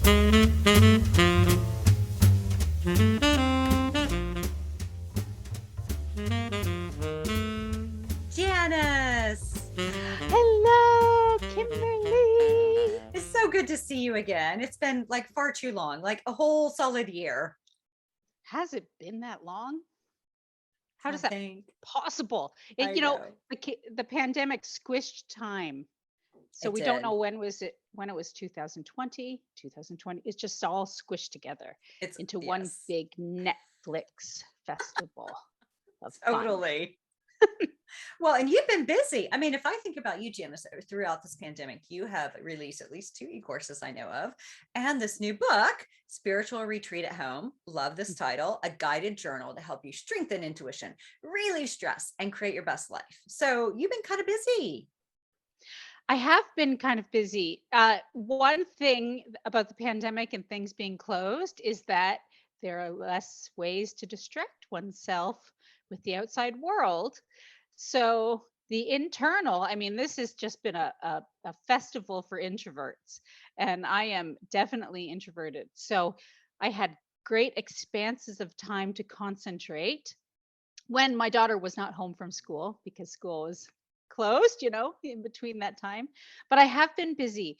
Janice, Hello, Kimberly. it's so good to see you again. It's been like far too long, like a whole solid year. Has it been that long? How I does that think. possible? I know. The pandemic squished time. So It we don't did. know when it was 2020, 2020. It's just all squished together It's, into one yes, big Netflix festival of fun. totally. Well, and you've been busy. I mean, if I think about you, Janice, throughout this pandemic, you have released at least two e-courses I know of, and this new book, Spiritual Retreat at Home. Love this title, a guided journal to help you strengthen intuition, release stress, and create your best life. So you've been kind of busy. I have been kind of busy. One thing about the pandemic and things being closed is that there are less ways to distract oneself with the outside world. So the internal, I mean, this has just been a festival for introverts, and I am definitely introverted. So I had great expanses of time to concentrate when my daughter was not home from school because school was closed, in between that time. But I have been busy,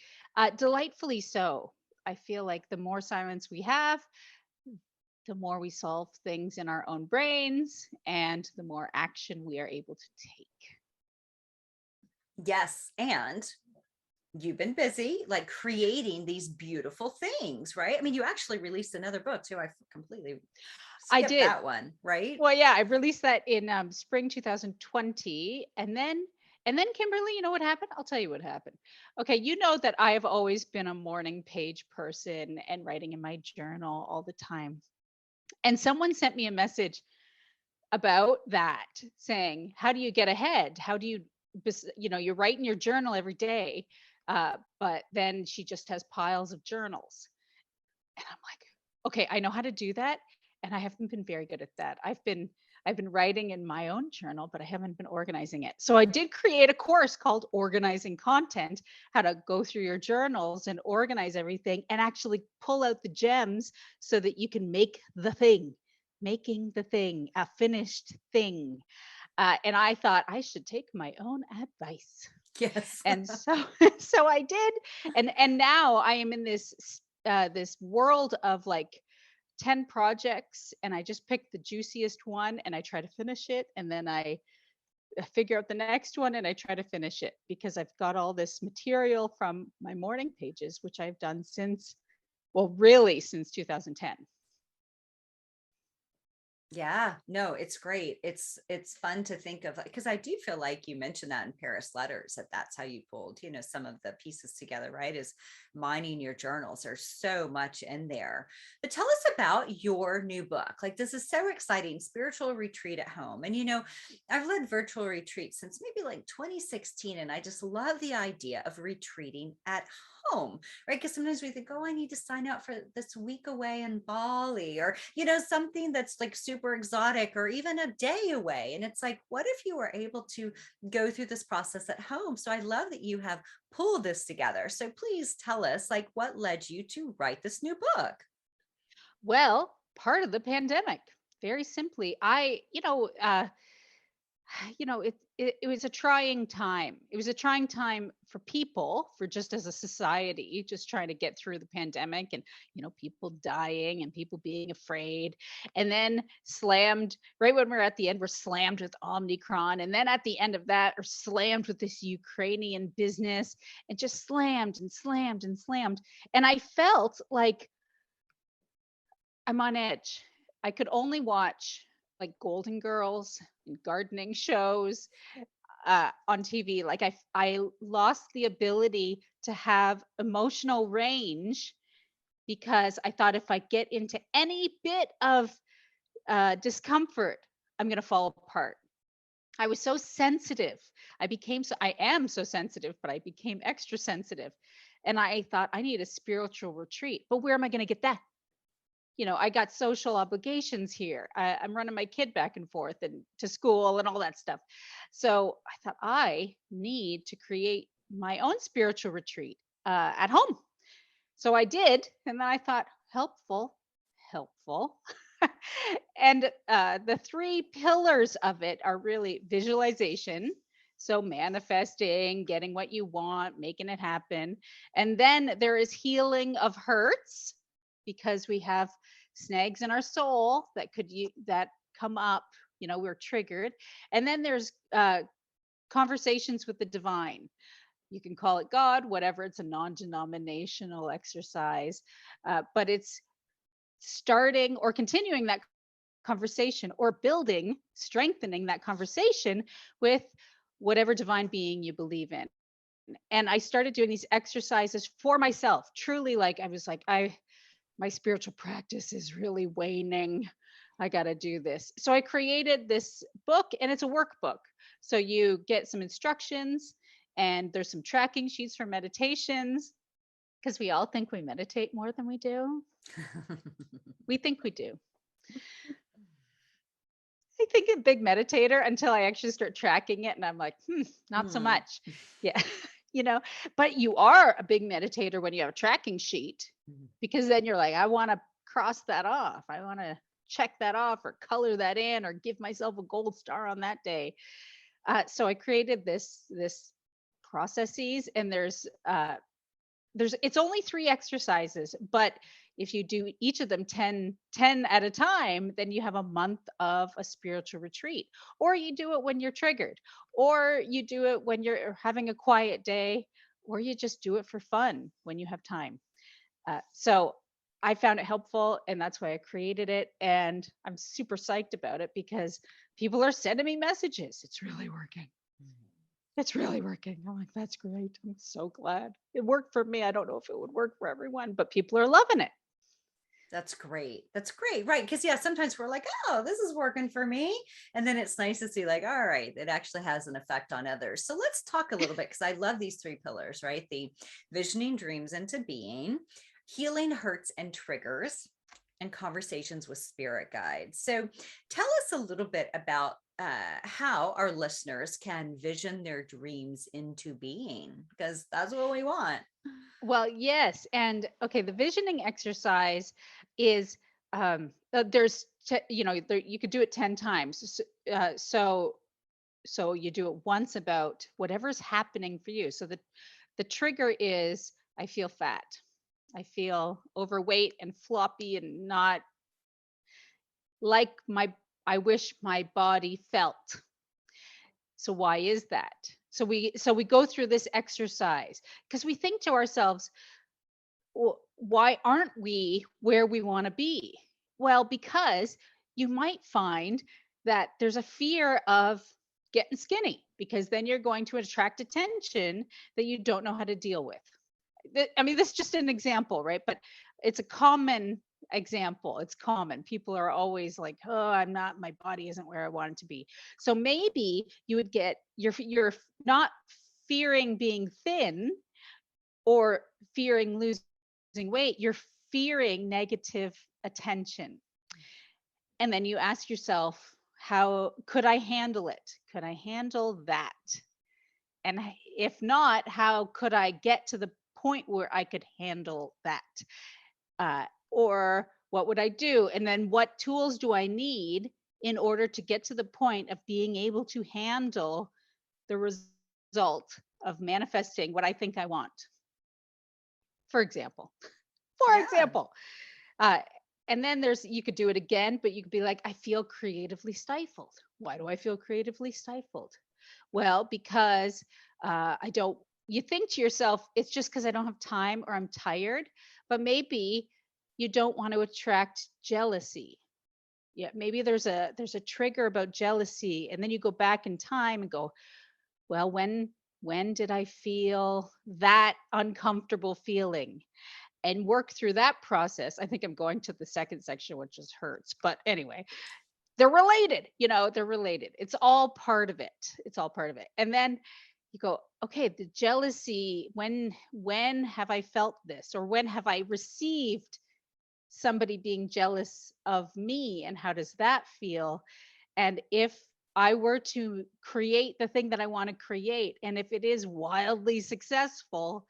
delightfully so. I feel like the more silence we have, the more we solve things in our own brains and the more action we are able to take. Yes. And you've been busy like creating these beautiful things, right? I mean, you actually released another book too. I completely I skipped did. that one, right? Well, yeah, I released that in spring 2020, and then Kimberly, you know what happened? I'll tell you what happened. Okay, you know that I have always been a morning page person and writing in my journal all the time. And someone sent me a message about that saying, "How do you get ahead? How do you you write in your journal every day, but then she just has piles of journals." And I'm like, okay, I know how to do that. And I haven't been very good at that. I've been writing in my own journal, but I haven't been organizing it. So I did create a course called Organizing Content, how to go through your journals and organize everything and actually pull out the gems so that you can make the thing, making the thing, a finished thing. And I thought I should take my own advice. Yes. And so so I did, and now I am in this world of like 10 projects, and I just pick the juiciest one and I try to finish it, and then I figure out the next one and I try to finish it because I've got all this material from my morning pages, which I've done since, well, really since 2010. Yeah, no, it's great. It's fun to think of because I do feel like you mentioned that in Paris Letters that that's how you pulled, some of the pieces together, right? Is mining your journals. There's so much in there. But tell us about your new book. Like this is so exciting, Spiritual Retreat at Home. And I've led virtual retreats since maybe like 2016 and I just love the idea of retreating at home, right? Because sometimes we think, oh, I need to sign up for this week away in Bali or, something that's like super exotic or even a day away. And it's like, what if you were able to go through this process at home? So I love that you have pulled this together. So please tell us, like, what led you to write this new book? Well, part of the pandemic, very simply. It was a trying time. It was a trying time for people, for just as a society, just trying to get through the pandemic and, people dying and people being afraid. And then slammed, right when we're at the end, we're slammed with Omicron. And then at the end of that, are slammed with this Ukrainian business and just slammed and slammed and slammed. And I felt like I'm on edge. I could only watch like Golden Girls and gardening shows on TV. Like I lost the ability to have emotional range because I thought if I get into any bit of discomfort, I'm going to fall apart. I was so sensitive. I am so sensitive, but I became extra sensitive. And I thought I need a spiritual retreat. But where am I going to get that? I got social obligations here. I'm running my kid back and forth and to school and all that stuff. So I thought I need to create my own spiritual retreat at home. So I did, and then I thought, helpful, helpful. And the three pillars of it are really visualization. So manifesting, getting what you want, making it happen. And then there is healing of hurts, because we have snags in our soul that that come up, we're triggered. And then there's conversations with the divine. You can call it God, whatever. It's a non-denominational exercise, but it's starting or continuing that conversation, or building, strengthening that conversation with whatever divine being you believe in. And I started doing these exercises for myself, truly. Like, I was like, my spiritual practice is really waning. I got to do this. So I created this book, and it's a workbook. So you get some instructions, and there's some tracking sheets for meditations, because we all think we meditate more than we do. We think we do. I think a big meditator until I actually start tracking it, and I'm like, not so Hmm. much. Yeah. you know, but you are a big meditator when you have a tracking sheet, Mhm. because then you're like, I want to cross that off. I want to check that off, or color that in, or give myself a gold star on that day. So I created this processes, and there's it's only 3 exercises, but if you do each of them 10 at a time, then you have a month of a spiritual retreat. Or you do it when you're triggered, or you do it when you're having a quiet day, or you just do it for fun when you have time. So I found it helpful, and that's why I created it, and I'm super psyched about it, because people are sending me messages. It's really working. It's really working. I'm like, that's great. I'm so glad. It worked for me. I don't know if it would work for everyone, but people are loving it. That's great. That's great. Right. Because, yeah, sometimes we're like, oh, this is working for me. And then it's nice to see, like, all right, it actually has an effect on others. So let's talk a little bit, because I love these 3 pillars, right? The visioning dreams into being, healing hurts and triggers, and conversations with spirit guides. So tell us a little bit about how our listeners can vision their dreams into being, because that's what we want. Well, yes. And okay, the visioning exercise is there's you could do it 10 times. So you do it once about whatever's happening for you. So the trigger is, I feel fat. I feel overweight and floppy, and not like I wish my body felt. So why is that? So we go through this exercise, because we think to ourselves, well, why aren't we where we want to be? Well, because you might find that there's a fear of getting skinny, because then you're going to attract attention that you don't know how to deal with. I mean, this is just an example, right? But it's a common example. It's common. People are always like, "Oh, my body isn't where I want it to be." So maybe you would get you're not fearing being thin, or fearing losing weight. You're fearing negative attention. And then you ask yourself, how could I handle it? Could I handle that? And if not, how could I get to the point where I could handle that? Or what would I do? And then what tools do I need in order to get to the point of being able to handle the result of manifesting what I think I want? For example, for Yeah. example. Uh, and then you could do it again, but you could be like, I feel creatively stifled. Why do I feel creatively stifled? Well, because I don't, you think to yourself, it's just because I don't have time, or I'm tired, but maybe you don't want to attract jealousy. Yeah, maybe there's a trigger about jealousy, and then you go back in time and go, well, when did I feel that uncomfortable feeling? And work through that process. I think I'm going to the second section, which is hurts. But anyway, they're related, they're related. It's all part of it. It's all part of it. And then you go, okay, the jealousy, when have I felt this? Or when have I received somebody being jealous of me? And how does that feel? And if I were to create the thing that I want to create, and if it is wildly successful,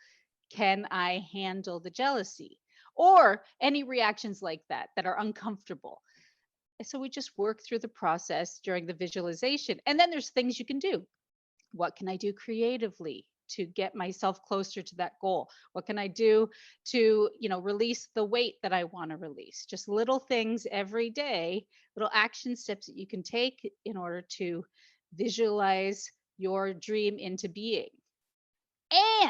Can I handle the jealousy? Or any reactions like that that are uncomfortable. And so we just work through the process during the visualization. And then there's things you can do. What can I do creatively to get myself closer to that goal? What can I do to, release the weight that I want to release? Just little things every day, little action steps that you can take in order to visualize your dream into being.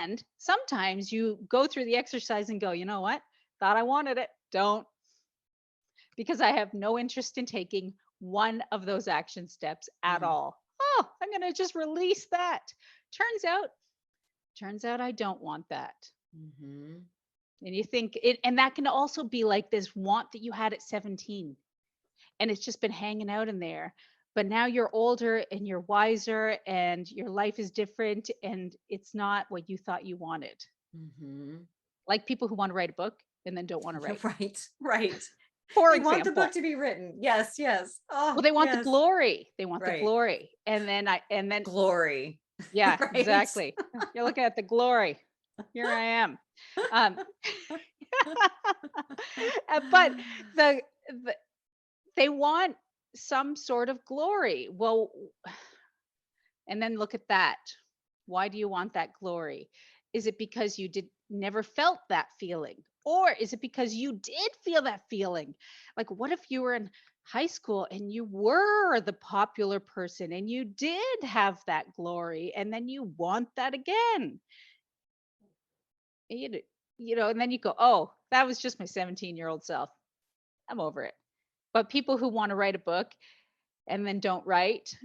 And sometimes you go through the exercise and go, you know what? Thought I wanted it. Don't, because I have no interest in taking one of those action steps at Mm, all. Oh, I'm going to just release that. Turns out, turns out I don't want that. mhm. And you think it, and that can also be like this want that you had at 17 and it's just been hanging out in there. But now you're older and you're wiser and your life is different and it's not what you thought you wanted. Mhm. Like people who want to write a book and then don't want to write, Right, right. for They want the book example. to be written. Yes, yes. Well, Oh, they want the yes. glory. They want the Right. glory. And then Glory. yeah, Right? exactly. You're looking at the glory. Here I am. Um but the they want some sort of glory. Well, and then look at that. Why do you want that glory? Is it because you did never felt that feeling? Or is it because you did feel that feeling? Like what if you were in high school and you were the popular person and you did have that glory and then you want that again? You, and then you go, "Oh, that was just my 17-year-old self. I'm over it." But people who want to write a book and then don't write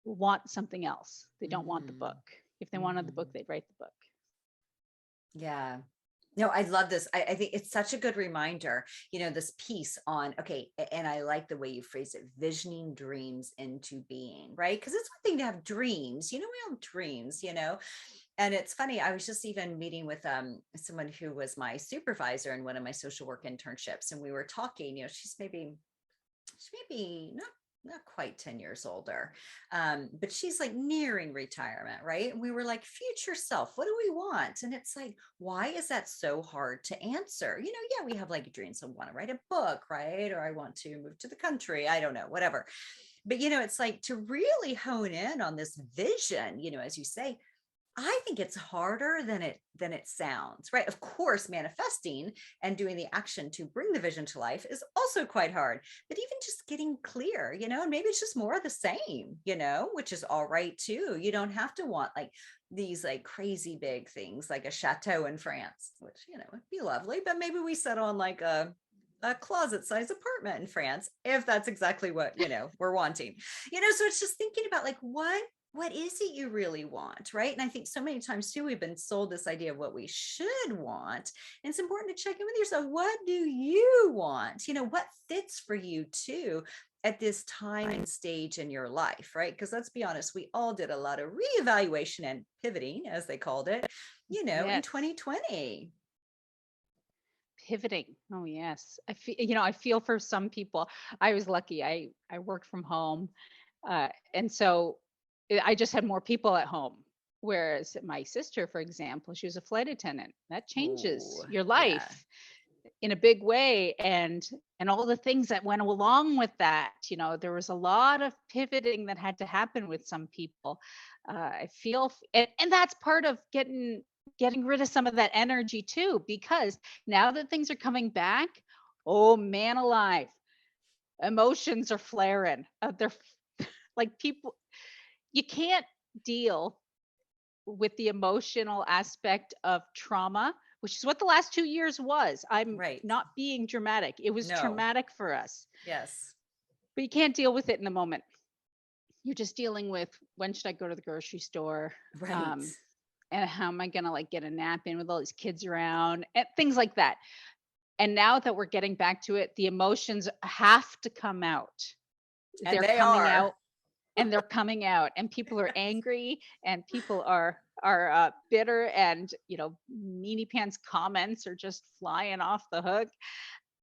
want something else. They don't want the book. Mhm. If they wanted the book, Mhm. they'd write the book. Yeah. No, I love this. I think it's such a good reminder, this piece on, okay, and I like the way you phrase it, visioning dreams into being, right? Because it's one thing to have dreams, we all have dreams, and it's funny, I was just even meeting with someone who was my supervisor in one of my social work internships, and we were talking, she's maybe not quite 10 years older, but she's like nearing retirement, right? And we were like, future self, what do we want? And it's like, why is that so hard to answer? Yeah, we have like dreams. I want to write a book, right? Or I want to move to the country, I don't know, whatever. But it's like to really hone in on this vision, as you say, I think it's harder than it sounds, right? Of course, manifesting and doing the action to bring the vision to life is also quite hard. But even just getting clear, and maybe it's just more of the same, which is all right too. You don't have to want like these like crazy big things like a chateau in France, which would be lovely, but maybe we settle on like a closet size apartment in France if that's exactly what we're wanting. So it's just thinking about like what is it you really want, right? And I think so many times too we've been sold this idea of what we should want, and it's important to check in with yourself. What do you want? What fits for you too at this time and stage in your life, right? Because let's be honest, we all did a lot of reevaluation and pivoting, as they called it, in Yes. 2020. Pivoting. Oh yes. I feel for some people. I was lucky. I worked from home. And so I just had more people at home. Whereas my sister, for example, she was a flight attendant. That changes Oh, your yeah. life in a big way, and all the things that went along with that. There was a lot of pivoting that had to happen with some people. I feel and that's part of getting rid of some of that energy too, because now that things are coming back, oh man alive, emotions are flaring. They're like people, you can't deal with the emotional aspect of trauma, which is what the last 2 years was. I'm Right. not being dramatic. It was No. traumatic for us, Yes. but you can't deal with it in the moment. You're just dealing with, when should I go to the grocery store? Right. Um, and how am I going to like get a nap in with all these kids around and things like that. And now that we're getting back to it, the emotions have to come out. And They're they coming are. out, and they're coming out, and people are angry, and people are bitter, and meanie pants comments are just flying off the hook.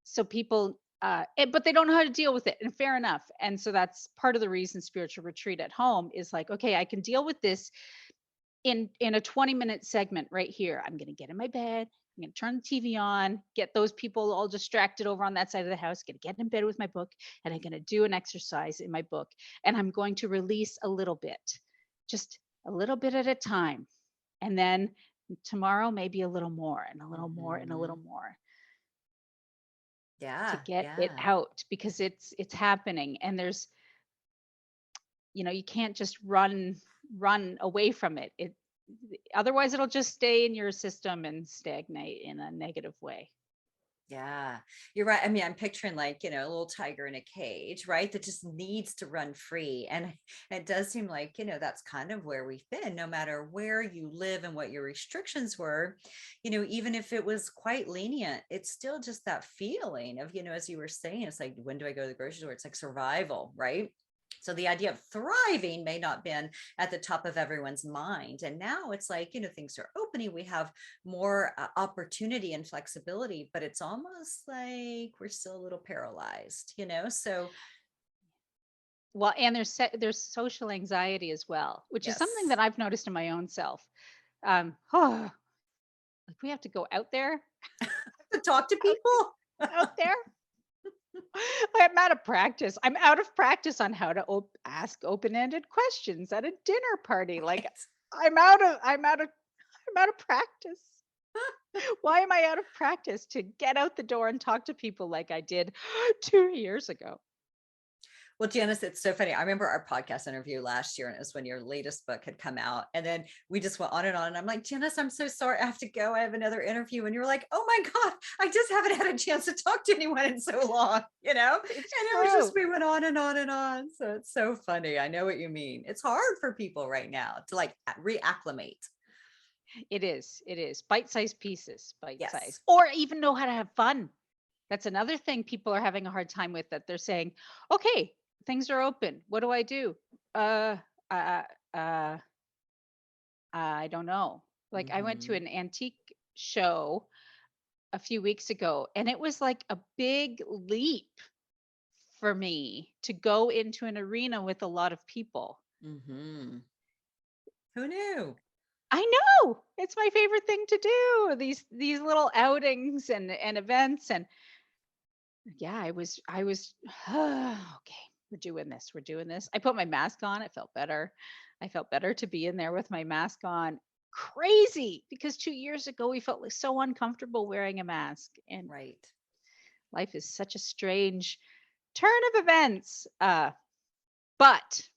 So people but they don't know how to deal with it, and fair enough. And so that's part of the reason spiritual retreat at home is like, okay, I can deal with this in a 20-minute segment right here, I'm going to get in my bed, I'm going to turn the TV on, get those people all distracted over on that side of the house, going to get in bed with my book, and I'm going to do an exercise in my book, and I'm going to release a little bit, just a little bit at a time. And then tomorrow maybe a little more and a little more and a little Mhm. more to Yeah, get it yeah. out, because it's happening. And there's, you can't just run away from it. Otherwise it'll just stay in your system and stagnate in a negative way. Yeah, you're right. I mean, I'm picturing like, a little tiger in a cage, right? That just needs to run free. And it does seem like, that's kind of where we've been, no matter where you live and what your restrictions were, even if it was quite lenient, it's still just that feeling of, as you were saying, it's like, when do I go to the grocery store? It's like survival, right? So the idea of thriving may not been at the top of everyone's mind. And now it's like, things are opening. We have more opportunity and flexibility, but it's almost like we're still a little paralyzed, So Well, and there's social anxiety as well, which is something yes. that I've noticed in my own self. Like we have to go out there, To talk to out, people. out there. I'm out of practice. I'm out of practice on how to ask open-ended questions at a dinner party. Like Right. I'm out of practice. Why am I out of practice to get out the door and talk to people like I did 2 years ago? Well, Janice, it's so funny. I remember our podcast interview last year, and it was when your latest book had come out. And then we just went on and on. And I'm like, Janice, I'm so sorry. I have to go. I have another interview. And you're like, oh my God, I just haven't had a chance to talk to anyone in so long, And It's it was just, true. we went on and on and on. So it's so funny. I know what you mean. It's hard for people right now to like reacclimate. It is. It is. Bite-sized pieces, Yes. bite-sized. Or even know how to have fun. That's another thing people are having a hard time with, that they're saying, okay, things are open. What do I do? Uh, uh, uh, I don't know. Like I went to Hmm. an antique show a few weeks ago, and it was like a big leap for me to go into an arena with a lot of people. Hmm. Who knew? I know. It's my favorite thing to do. These little outings and events. And yeah, I was okay, we're doing this. We're doing this. I put my mask on. It felt better. I felt better to be in there with my mask on. Crazy, because 2 years ago we felt like so uncomfortable wearing a mask. And Right. life is such a strange turn of events. But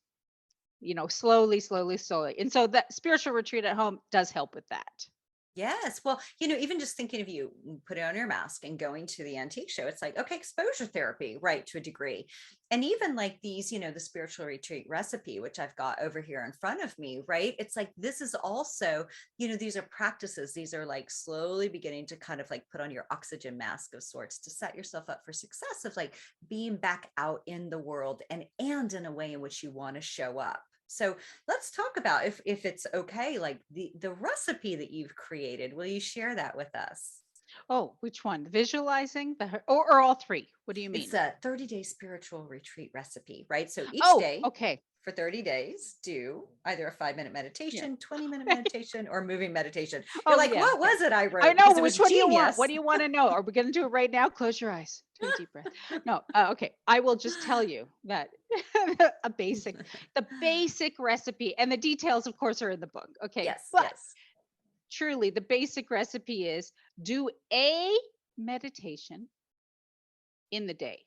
slowly, slowly, slowly. And so that spiritual retreat at home does help with that. Yes. Well, even just thinking of you putting on your mask and going to the antique show, it's like, okay, exposure therapy, right, to a degree. And even like these, the spiritual retreat recipe, which I've got over here in front of me, right? It's like, this is also, these are practices. These are like slowly beginning to kind of like put on your oxygen mask of sorts to set yourself up for success of like being back out in the world and in a way in which you want to show up. So let's talk about, if it's okay, like the recipe that you've created. Will you share that with us? Oh, which one? Visualizing or all three? What do you It's mean? a 30-day spiritual retreat recipe, right? So each Oh, day okay. for 30 days, do either a 5-minute Yeah. meditation, 20-minute meditation, or moving meditation. You're Oh, like, yeah, what yeah. was it I I wrote? know. Because it Which was one do you want? What genius. do you want to know? Are we going to do it right now? Close your eyes. Take a deep breath. No. Okay. I will just tell you that a basic, the basic recipe, and the details, of course, are in the book. Okay. Yes, But yes. truly, the basic recipe is do a meditation in the day.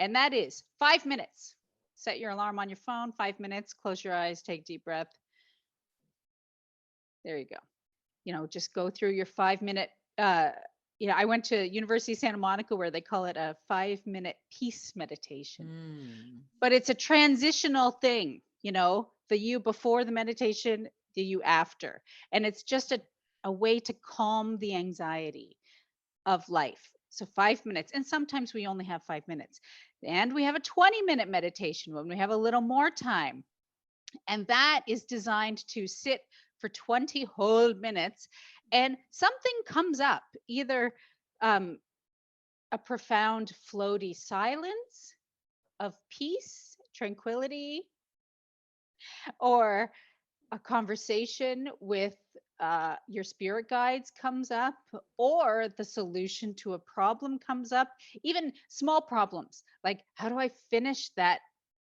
And that is 5 minutes. Set your alarm on your phone, 5 minutes, close your eyes, take a deep breath. There you go. Just go through your 5 minute. I went to University of Santa Monica, where they call it a 5 minute peace meditation, Mm, but it's a transitional thing, the you before the meditation, the you after. And it's just a way to calm the anxiety of life. So 5 minutes. And sometimes we only have 5 minutes. And we have a 20-minute meditation when we have a little more time. And that is designed to sit for 20 whole minutes, and something comes up, either um, a profound, floaty silence of peace, tranquility, or a conversation with your spirit guides comes up, or the solution to a problem comes up, even small problems like, how do I finish that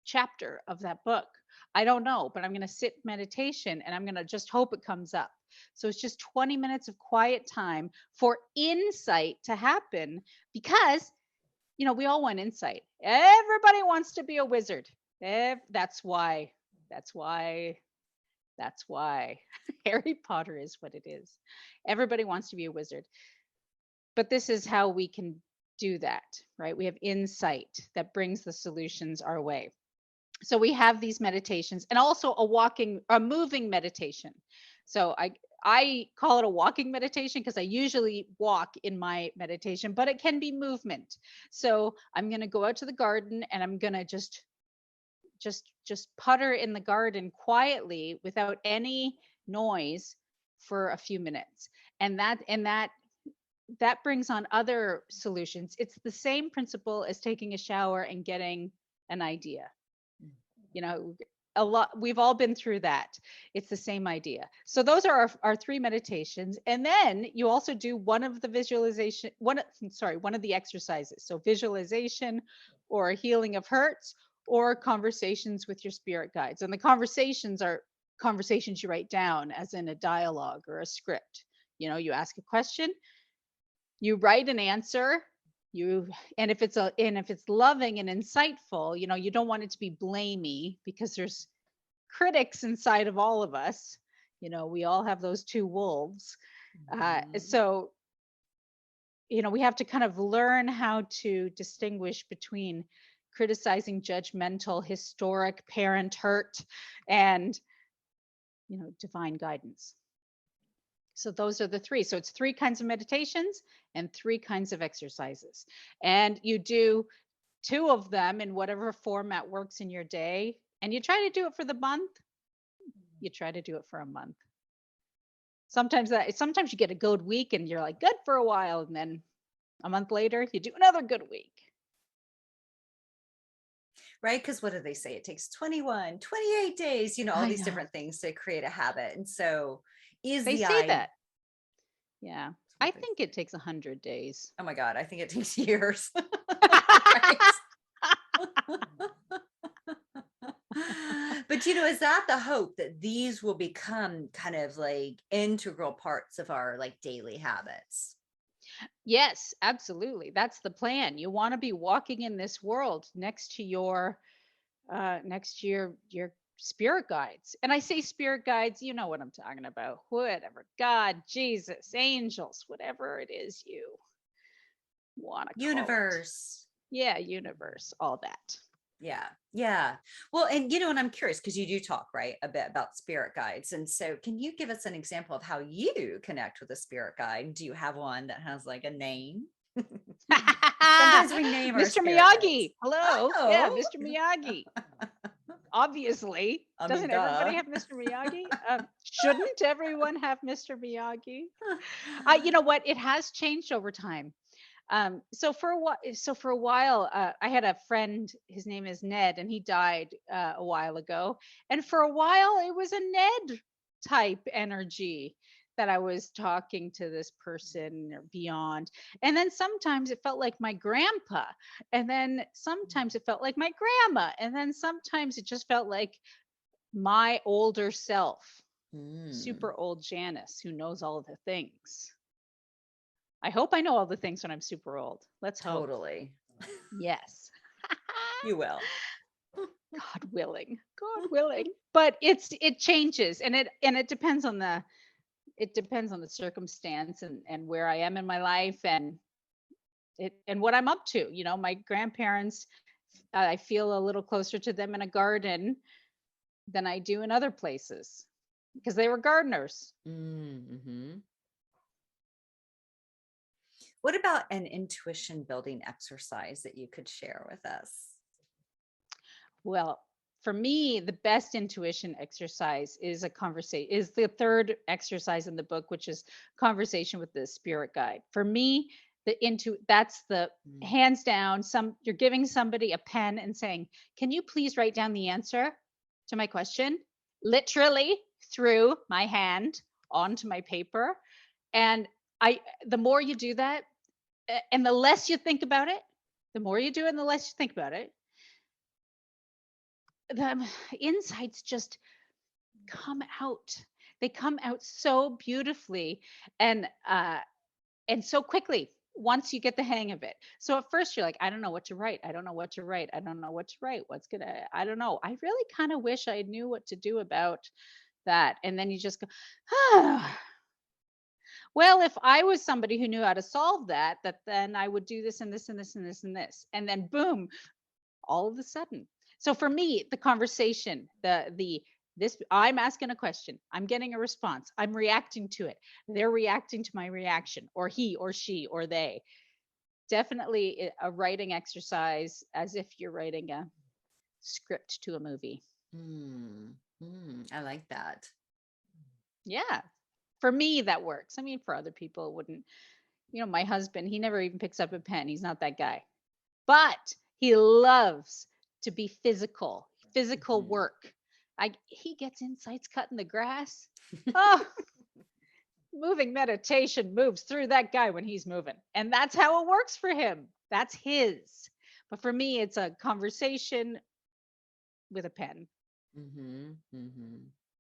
chapter of that book? I don't know, but I'm going to sit meditation and I'm going to just hope it comes up. So it's just 20 minutes of quiet time for insight to happen, because we all want insight. Everybody wants to be a wizard. That's why. That's why. That's why Harry Potter is what it is. Everybody wants to be a wizard. But this is how we can do that, right? We have insight that brings the solutions our way. So we have these meditations, and also a moving meditation. So I call it a walking meditation because I usually walk in my meditation, but it can be movement. So I'm going to go out to the garden and I'm going to just putter in the garden quietly without any noise for a few minutes. And that brings on other solutions. It's the same principle as taking a shower and getting an idea. A lot, we've all been through that. It's the same idea. So those are our three meditations. And then you also do one of the exercises. So visualization, or healing of hurts, or conversations with your spirit guides. And the conversations are conversations you write down, as in a dialogue or a script. You ask a question, you write an answer, and if it's loving and insightful, you don't want it to be blamey, because there's critics inside of all of us. We all have those two wolves. So we have to kind of learn how to distinguish between criticizing, judgmental, historic, parent hurt, and divine guidance. So those are the three. So it's 3 kinds of meditations and 3 kinds of exercises. And you do 2 of them in whatever format works in your day. And you try to do it for the month. You try to do it for a month. Sometimes you get a good week and you're like, good for a while. And then a month later, you do another good week. Right? Because what do they say? It takes 21, 28 days, all these different things to create a habit. And so they say that. Yeah. I think it takes 100 days. Oh my God. I think it takes years. But is that the hope, that these will become kind of like integral parts of our like daily habits? Yes, absolutely. That's the plan. You want to be walking in this world next to your spirit guides. And I say spirit guides, you know what I'm talking about. Whatever. God, Jesus, angels, whatever it is you want to call Universe. it. Yeah, universe, all that. Yeah. Well, and and I'm curious, because you do talk, right, a bit about spirit guides. And so can you give us an example of how you connect with a spirit guide? Do you have one that has like a name? Sometimes we name Mr. our Miyagi. guides. Hello. Oh. Yeah, Mr. Miyagi. Obviously. Doesn't everybody have Mr. Miyagi? Shouldn't everyone have Mr. Miyagi? You know what? It has changed over time. So for a while, I had a friend, his name is Ned, and he died a while ago. And for a while, it was a Ned type energy that I was talking to this person or beyond. And then sometimes it felt like my grandpa. And then sometimes it felt like my grandma. And then sometimes it just felt like my older self, super old Janice, who knows all of the things. I hope I know all the things when I'm super old. Let's hope. Totally. Yes. You will. God willing. God willing. But it changes, and it depends on the circumstance and where I am in my life, and what I'm up to. My grandparents, I feel a little closer to them in a garden than I do in other places, because they were gardeners. Mm-hmm. What about an intuition building exercise that you could share with us? Well, for me, the best intuition exercise is the 3rd exercise in the book, which is conversation with the spirit guide. For me, that's the hands down. You're giving somebody a pen and saying, "Can you please write down the answer to my question?" Literally, through my hand onto my paper. And the more you do that, and the less you think about it, the more you do and the less you think about it, the insights just come out. They come out so beautifully and so quickly once you get the hang of it. So at first you're like, I don't know what to write. I don't know what to write. I don't know what to write. I don't know. I really kind of wish I knew what to do about that. And then you just go, ah, well, if I was somebody who knew how to solve that, then I would do this and this and this and this and this. And then boom, all of a sudden. So for me, the conversation, this I'm asking a question, I'm getting a response, I'm reacting to it, they're reacting to my reaction, or he or she or they. Definitely a writing exercise as if you're writing a script to a movie. I like that. Yeah. For me, that works. I mean, for other people, it wouldn't. My husband, he never even picks up a pen. He's not that guy. But he loves to be physical work. He gets insights cutting the grass. Oh, moving meditation moves through that guy when he's moving. And that's how it works for him. That's his. But for me, it's a conversation with a pen.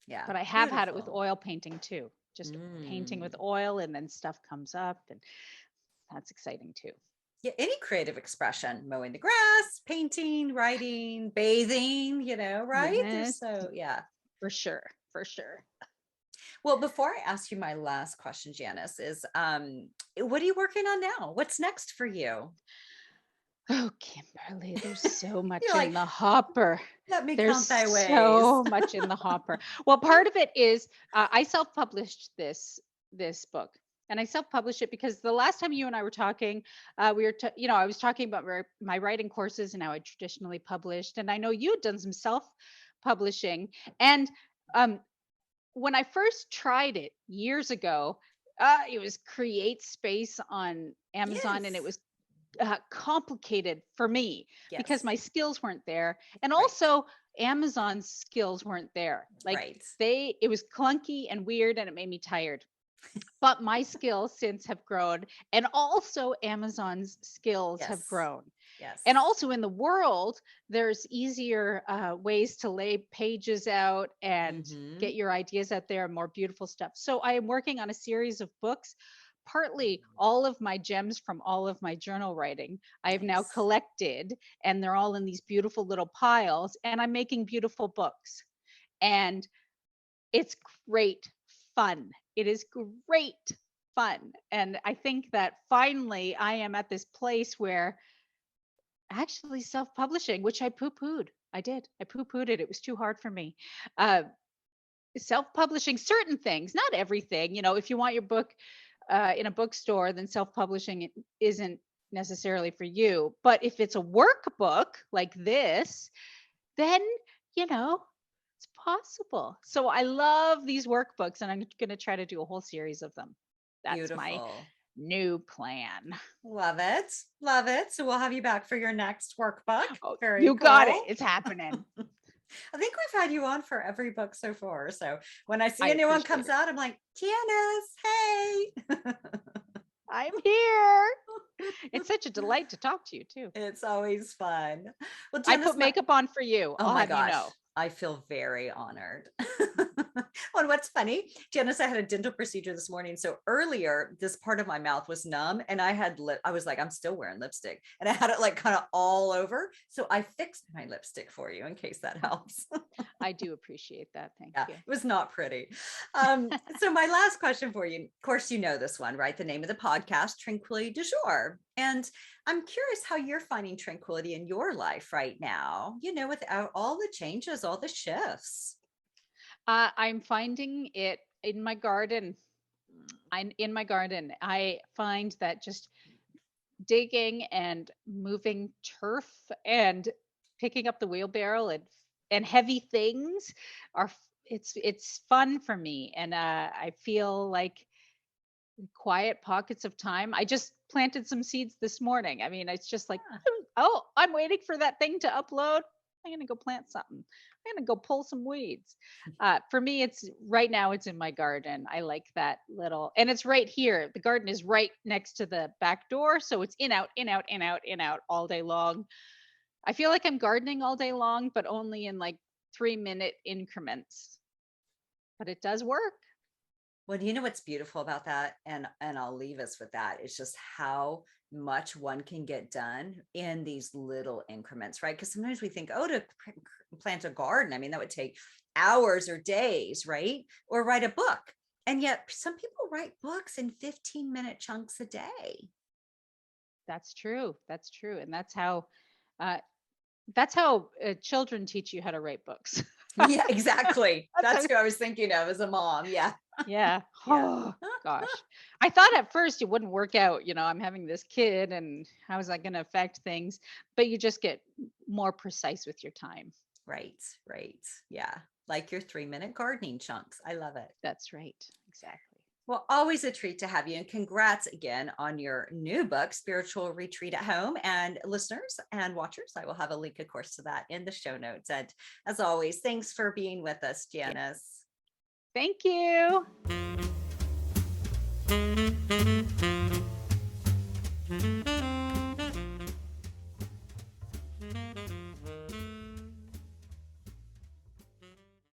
Yeah. But I have had it with oil painting too. Just painting with oil and then stuff comes up, and that's exciting too. Yeah, any creative expression, mowing the grass, painting, writing, bathing, right? Yes. So yeah. For sure. Well, before I ask you my last question, Janice, is what are you working on now? What's next for you? Oh, Kimberly, there's so much You're like, in the hopper. let me There's count thy ways. so much in the hopper. Well, part of it is I self-published this book, and I self-published it because the last time you and I were talking, we were, I was talking about my writing courses and how I traditionally published, and I know you had done some self-publishing, and when I first tried it years ago, it was Create Space on Amazon, and it was complicated for me because my skills weren't there, and also Amazon's skills weren't there. Like it was clunky and weird, and it made me tired. But my skills since have grown, and also Amazon's skills have grown. Yes. And also in the world, there's easier ways to lay pages out and get your ideas out there, more beautiful stuff. So I am working on a series of books, partly all of my gems from all of my journal writing. I have now collected, and they're all in these beautiful little piles, and I'm making beautiful books. And it's great fun. It is great fun. And I think that finally I am at this place where actually self-publishing, which I poo-pooed. I did. I poo-pooed it. It was too hard for me. Self-publishing certain things, not everything. If you want your book in a bookstore, then self-publishing isn't necessarily for you. But if it's a workbook like this, then, it's possible. So I love these workbooks, and I'm going to try to do a whole series of them. That's my new plan. Love it. Love it. So we'll have you back for your next workbook. Oh, very you cool. Got it. It's happening. I think we've had you on for every book so far. So when I see a new one comes out, I'm like, Janice, hey. I'm here. It's such a delight to talk to you too. It's always fun. Well, Janice, I put makeup on for you. Oh my gosh. I feel very honored. Well, and what's funny, Janice, I had a dental procedure this morning. So earlier, this part of my mouth was numb, and I was like, I'm still wearing lipstick, and I had it like kind of all over. So I fixed my lipstick for you in case that helps. I do appreciate that. Thank you. It was not pretty. So my last question for you, of course, you know this one, right? The name of the podcast, Tranquility du Jour. And I'm curious how you're finding tranquility in your life right now, without all the changes, all the shifts. I'm finding it in my garden. I find that just digging and moving turf and picking up the wheelbarrow and heavy things it's fun for me. And I feel like quiet pockets of time. I just planted some seeds this morning. I mean, it's just like, oh, I'm waiting for that thing to upload. I'm going to go plant something. I'm going to go pull some weeds. For me, it's right now, it's in my garden. I like that little, and it's right here. The garden is right next to the back door. So it's in, out, in, out, in, out, in, out all day long. I feel like I'm gardening all day long, but only in like 3-minute increments. But it does work. Well, you know what's beautiful about that, and I'll leave us with that. It's just how much one can get done in these little increments, right? Because sometimes we think, oh, to plant a garden, I mean, that would take hours or days, right? Or write a book. And yet some people write books in 15-minute chunks a day. That's true. That's true. And uh, that's how children teach you how to write books. Yeah, exactly. That's That's how, who I was thinking of as a mom. Yeah. yeah. Yeah. Oh, gosh. I thought at first it wouldn't work out. I'm having this kid and how is that going to affect things? But you just get more precise with your time. Right. Right. Yeah. Like your 3-minute gardening chunks. I love it. That's right. Exactly. Well, always a treat to have you. And congrats again on your new book, Spiritual Retreat at Home. And listeners and watchers, I will have a link, of course, to that in the show notes. And as always, thanks for being with us, Yeah. Janice. Thank you.